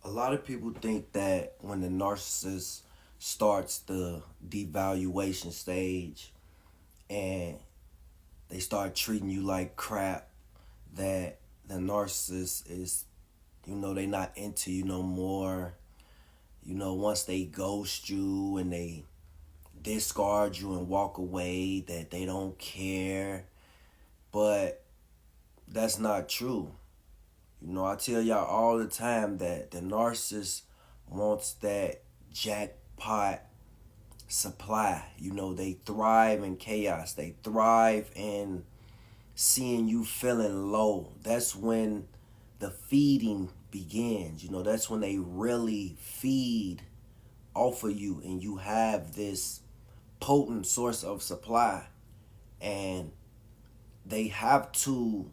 A lot of people think that when the narcissist starts the devaluation stage and they start treating you like crap, that the narcissist is, they not into you no more. Once they ghost you and they discard you and walk away, that they don't care. But that's not true. I tell y'all all the time that the narcissist wants that jackpot supply. They thrive in chaos. They thrive in seeing you feeling low. That's when the feeding begins. That's when they really feed off of you and you have this potent source of supply. And they have to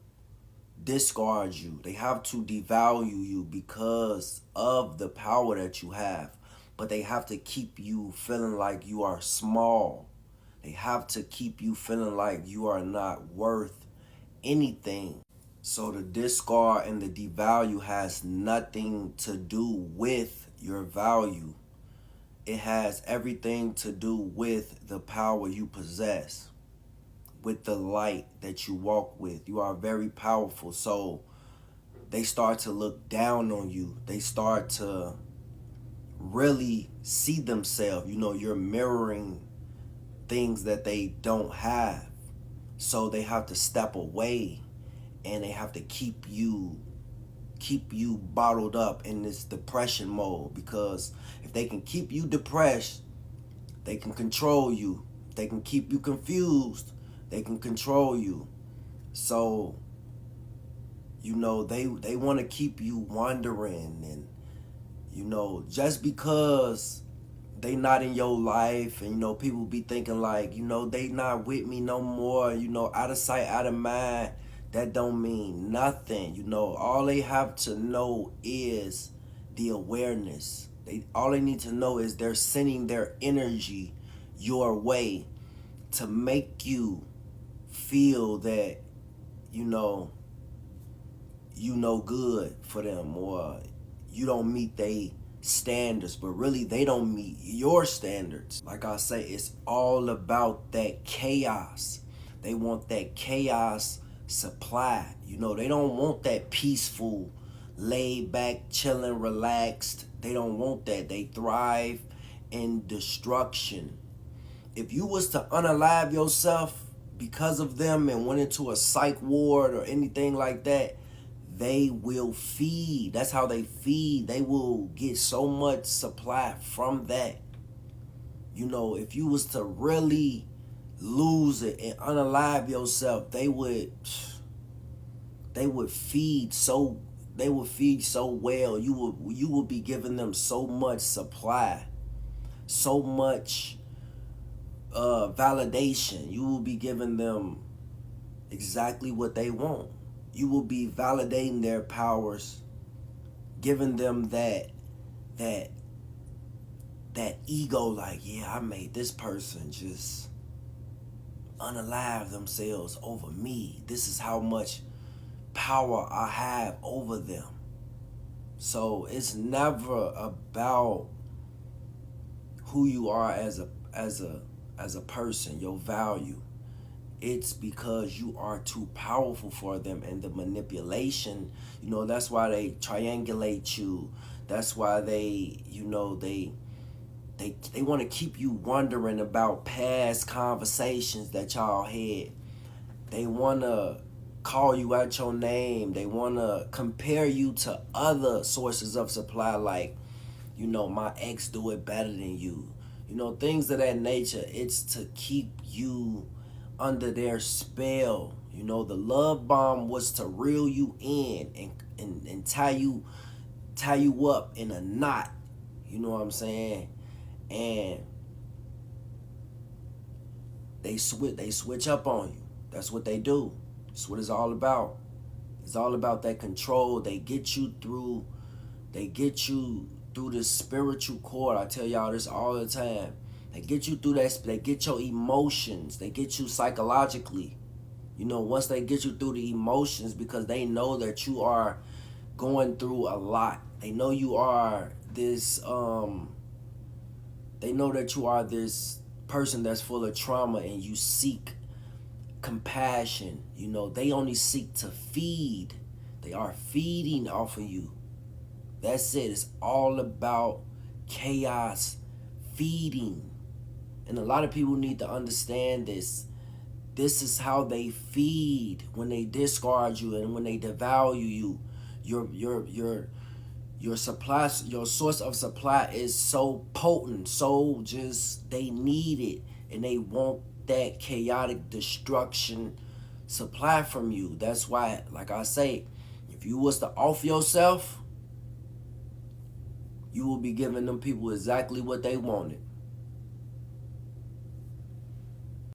discard you. They have to devalue you because of the power that you have. But they have to keep you feeling like you are small. They have to keep you feeling like you are not worth anything. So the discard and the devalue has nothing to do with your value. It has everything to do with the power you possess, with the light that you walk with. You are very powerful. So they start to look down on you. They start to really see themselves. You're mirroring things that they don't have. So they have to step away and they have to keep you bottled up in this depression mode, because if they can keep you depressed, they can control you. If they can keep you confused, they can control you. So, they want to keep you wondering, and, just because they not in your life, and, people be thinking like, they not with me no more, out of sight, out of mind, that don't mean nothing. All they have to know is the awareness. All they need to know is they're sending their energy your way to make you feel that good for them, or you don't meet their standards, but really they don't meet your standards. Like I say, it's all about that chaos. They want that chaos supply. They don't want that peaceful, laid back, chilling, relaxed. They don't want that. They thrive in destruction. If you was to unalive yourself because of them and went into a psych ward or anything like that, they will feed. That's how they feed. They will get so much supply from that. If you was to really lose it and unalive yourself, they would feed so well. You will be giving them so much supply, so much validation. You will be giving them exactly what they want. You will be validating their powers, giving them that ego, like, yeah, I made this person just unalive themselves over me. This is how much power I have over them. So it's never about who you are as a person, your value. It's because you are too powerful for them, and the manipulation, that's why they triangulate you. That's why they want to keep you wondering about past conversations that y'all had. They want to call you out your name. They want to compare you to other sources of supply, like, my ex do it better than you. Things of that nature. It's to keep you under their spell. The love bomb was to reel you in and tie you up in a knot. You know what I'm saying? And they switch up on you. That's what they do. That's what it's all about. It's all about that control. They get you through the spiritual cord. I tell y'all this all the time. They get you through that. They get your emotions. They get you psychologically. Once they get you through the emotions, because they know that you are going through a lot. They know you are this they know that you are this person that's full of trauma and you seek compassion. You know, they only seek to feed. They are feeding off of you. That's it. It's all about chaos feeding. And a lot of people need to understand this. This is how they feed when they discard you and when they devalue you. Your supply, your source of supply is so potent, so just they need it and they want that chaotic destruction supply from you. That's why, like I say, if you was to off yourself, you will be giving them people exactly what they wanted.